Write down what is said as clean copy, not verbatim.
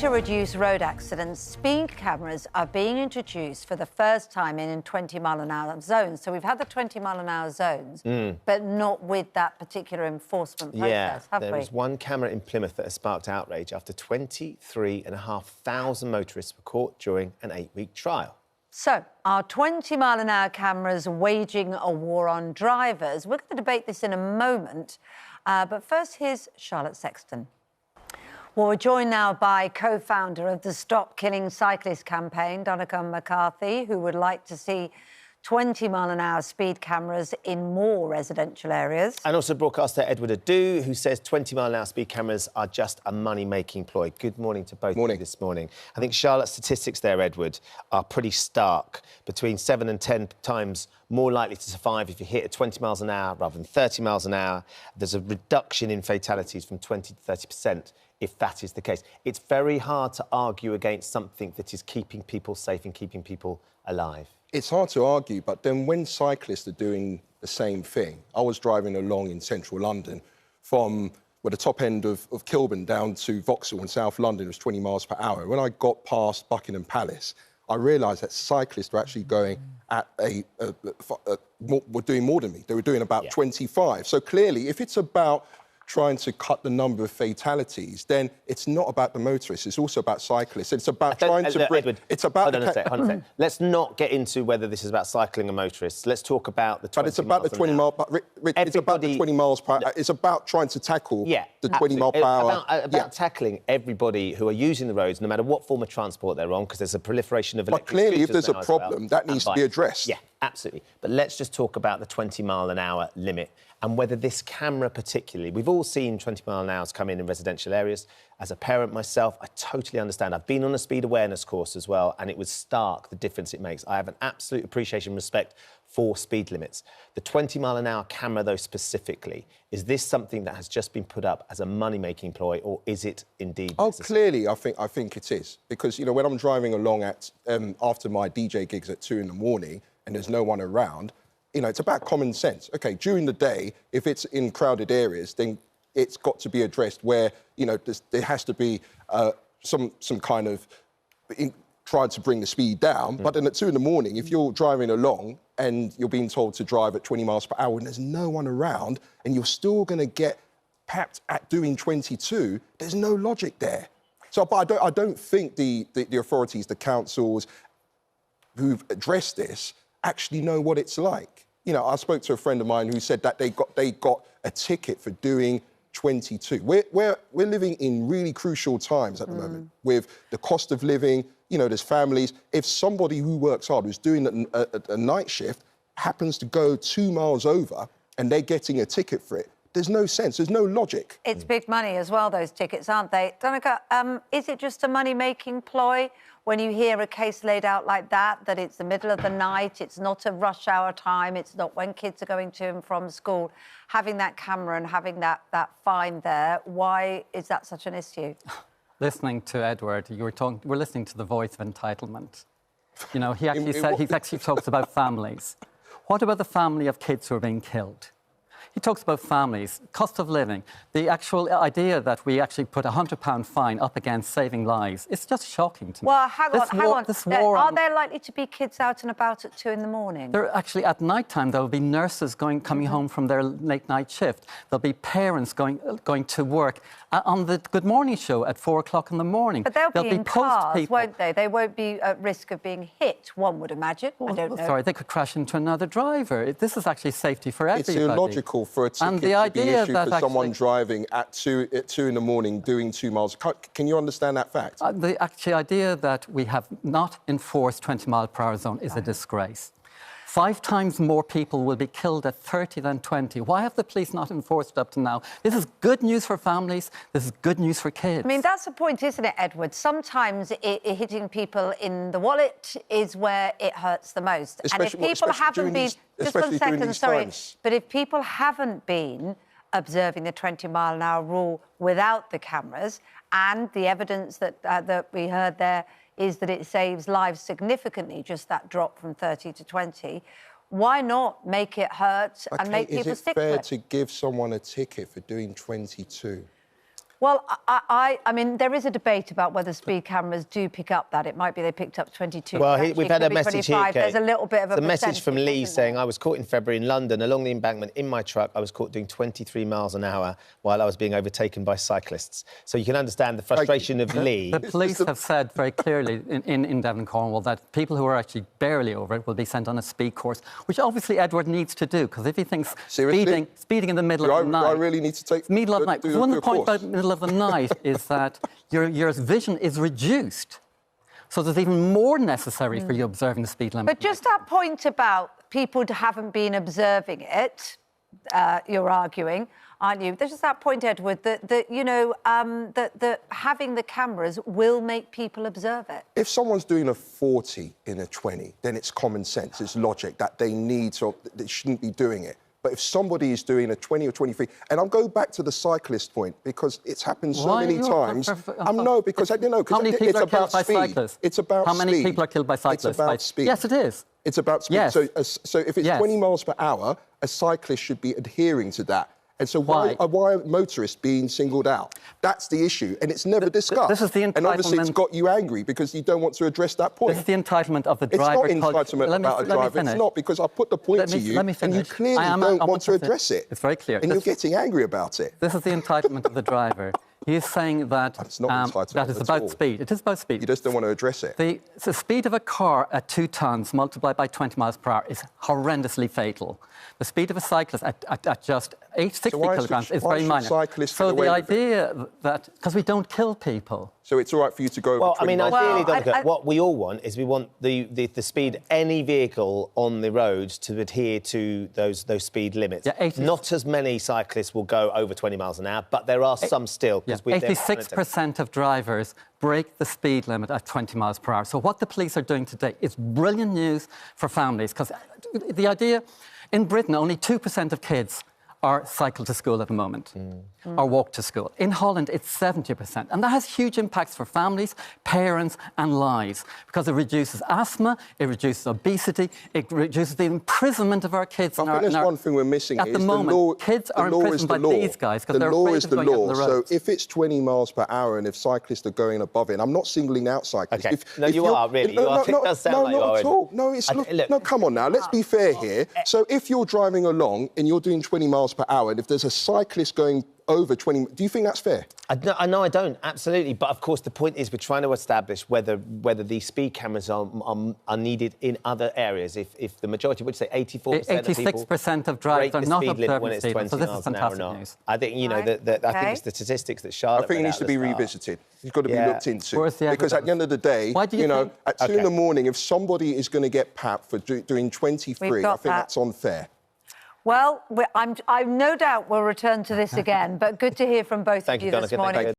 to reduce road accidents, speed cameras are being introduced for the first time in 20-mile-an-hour zones. So we've had the 20-mile-an-hour zones, but not with that particular enforcement process, have we? There was one camera in Plymouth that has sparked outrage after 23,500 motorists were caught during an 8-week trial. So, are 20-mile-an-hour cameras waging a war on drivers? We're going to debate this in a moment, but first, here's Charlotte Sexton. Well, we're joined now by co-founder of the Stop Killing Cyclists campaign, Donegal McCarthy, who would like to see 20-mile-an-hour speed cameras in more residential areas. And also broadcaster Edward Adu, who says 20-mile-an-hour speed cameras are just a money-making ploy. Good morning to both of you this morning. I think Charlotte's statistics there, Edward, are pretty stark. Between 7 and 10 times more likely to survive if you hit at 20 miles an hour rather than 30 miles an hour. There's a reduction in fatalities from 20 to 30%. If that is the case. It's very hard to argue against something that is keeping people safe and keeping people alive. It's hard to argue, but then when cyclists are doing the same thing, I was driving along in central London from the top end of Kilburn down to Vauxhall in South London, it was 20 miles per hour. When I got past Buckingham Palace, I realised that cyclists were actually going at were doing more than me. They were doing about 25. So clearly, if it's about trying to cut the number of fatalities, then it's not about the motorists, it's also about cyclists. It's about trying to bring... Edward, it's about... Hold on a sec. Let's not get into whether this is about cycling or motorists. Let's talk about the 20 But it's about the 20 mile... It's about the 20 miles per hour. It's about trying to tackle the 20 mile per hour. About tackling everybody who are using the roads, no matter what form of transport they're on, because there's a proliferation of electric scooters. But clearly, if there's a now problem, that needs to be addressed. Yeah, absolutely. But let's just talk about the 20-mile-an-hour limit and whether this camera particularly... We've all seen 20-mile-an-hours come in residential areas. As a parent myself, I totally understand. I've been on a speed awareness course as well, and it was stark, the difference it makes. I have an absolute appreciation and respect for speed limits. The 20-mile-an-hour camera, though, specifically, is this something that has just been put up as a money-making ploy, or is it indeed necessary? Clearly, I think it is. Because, you know, when I'm driving along after my DJ gigs at 2 in the morning and there's no one around, you know, it's about common sense. OK, during the day, if it's in crowded areas, then it's got to be addressed where, you know, there has to be some kind of trying to bring the speed down. But then at 2 in the morning, if you're driving along and you're being told to drive at 20 miles per hour and there's no one around and you're still going to get papped at doing 22, there's no logic there. So but I don't think the authorities, the councils who've addressed this actually know what it's like. You know, I spoke to a friend of mine who said that they got a ticket for doing 22. We're living in really crucial times at the moment with the cost of living. You know, there's families. If somebody who works hard, who's doing a night shift, happens to go 2 miles over and they're getting a ticket for it, there's no sense, there's no logic. It's big money as well, those tickets, aren't they? Donegal, is it just a money-making ploy when you hear a case laid out like that it's the middle of the night, it's not a rush hour time, it's not when kids are going to and from school, having that camera and having that fine there, why is that such an issue? Listening to Edward, we're listening to the voice of entitlement. You know, he actually talks about families. What about the family of kids who are being killed? He talks about families, cost of living, the actual idea that we actually put a £100 fine up against saving lives. It's just shocking to me. Well, hang on. Are there likely to be kids out and about at 2 in the morning? There actually, at night time, there will be nurses coming home from their late night shift. There'll be parents going to work on the Good Morning show at 4 o'clock in the morning. But they'll be in cars, won't they? They won't be at risk of being hit, one would imagine. I don't know. Sorry, they could crash into another driver. This is actually safety for everybody. It's illogical for a ticket to be issued for someone driving at 2 in the morning doing 2 miles. Can you understand that fact? The actual idea that we have not enforced 20-mile-per-hour zone is a disgrace. 5 times more people will be killed at 30 than 20. Why have the police not enforced it up to now? This is good news for families. This is good news for kids. I mean, that's the point, isn't it, Edward? Sometimes hitting people in the wallet is where it hurts the most. Especially, and if people haven't been... Just 1 second, sorry. But if people haven't been observing the 20-mile-an-hour rule without the cameras, and the evidence that we heard there is that it saves lives significantly, just that drop from 30 to 20, why not make it hurt and make people stick to it? Is it fair to give someone a ticket for doing 22? Well, I mean, there is a debate about whether speed cameras do pick up that. It might be they picked up 22. Well, actually, we've had a message here, Kate. There's a little bit of a message from Lee saying, there? I was caught in February in London along the embankment in my truck. I was caught doing 23 miles an hour while I was being overtaken by cyclists. So you can understand the frustration of Lee. The police have said very clearly in Devon and Cornwall that people who are actually barely over it will be sent on a speed course, which obviously Edward needs to do, because if he thinks speeding in the middle of the night... I really need to take... Middle of the night. One point about the middle of the night is that your vision is reduced. So there's even more necessary for you observing the speed limit. But just that point about people haven't been observing it, you're arguing, aren't you? There's just that point, Edward, that you know, that having the cameras will make people observe it. If someone's doing a 40 in a 20, then it's common sense, it's logic that they shouldn't be doing it. But if somebody is doing a 20 or 23, and I'll go back to the cyclist point because it's happened so many times. No, because I don't know. How many people are killed by cyclists? It's about How many people are killed by cyclists? It's about speed. Yes, it is. It's about speed. Yes. So if it's 20 miles per hour, a cyclist should be adhering to that. And so why are motorists being singled out? That's the issue, and it's never discussed. This is the entitlement... And obviously it's got you angry because you don't want to address that point. This is the entitlement of the driver... It's not entitlement about a driver. It's not, because I put the point to you, and you clearly don't want to address it. It's very clear. And you're getting angry about it. This is the entitlement of the driver. He is saying that it's not that it's about speed. It is about speed. You just don't want to address it. The speed of a car at 2 tons multiplied by 20 miles per hour is horrendously fatal. The speed of a cyclist at just 60 kilograms is very minor. So the idea that... Because we don't kill people. So it's all right for you to go over 20 Well, I mean, miles. ideally, what we all want is we want the speed, any vehicle on the road to adhere to those speed limits. Yeah, Not as many cyclists will go over 20 miles an hour, but there are some still. 86% of drivers break the speed limit at 20 miles per hour. So what the police are doing today is brilliant news for families, because the idea... In Britain, only 2% of kids are cycle to school at the moment, or walk to school. In Holland, it's 70%. And that has huge impacts for families, parents and lives, because it reduces asthma, it reduces obesity, it reduces the imprisonment of our kids. I think there's one thing we're missing at here. the moment, kids are imprisoned by these guys because they're afraid of going on the road. So if it's 20 miles per hour and if cyclists are going above it, I'm not singling out cyclists. Okay. It does sound like you are. Not at all. No, come on now, let's be fair here. So if you're driving along and you're doing 20 miles per hour, and if there's a cyclist going over 20, do you think that's fair? No, I don't, absolutely. But, of course, the point is we're trying to establish whether these speed cameras are needed in other areas. If the majority, would you say 84% 86% of drivers are not observing the speed limit, so this is fantastic news. I think, you know, I think it's the statistics that Charlotte... I think it needs to be revisited. It's got to be looked into. Because at the end of the day, you know, at 2 in the morning, if somebody is going to get papped for doing 23, I think that's unfair. Well, I no doubt we'll return to this again, but good to hear from both of you this morning.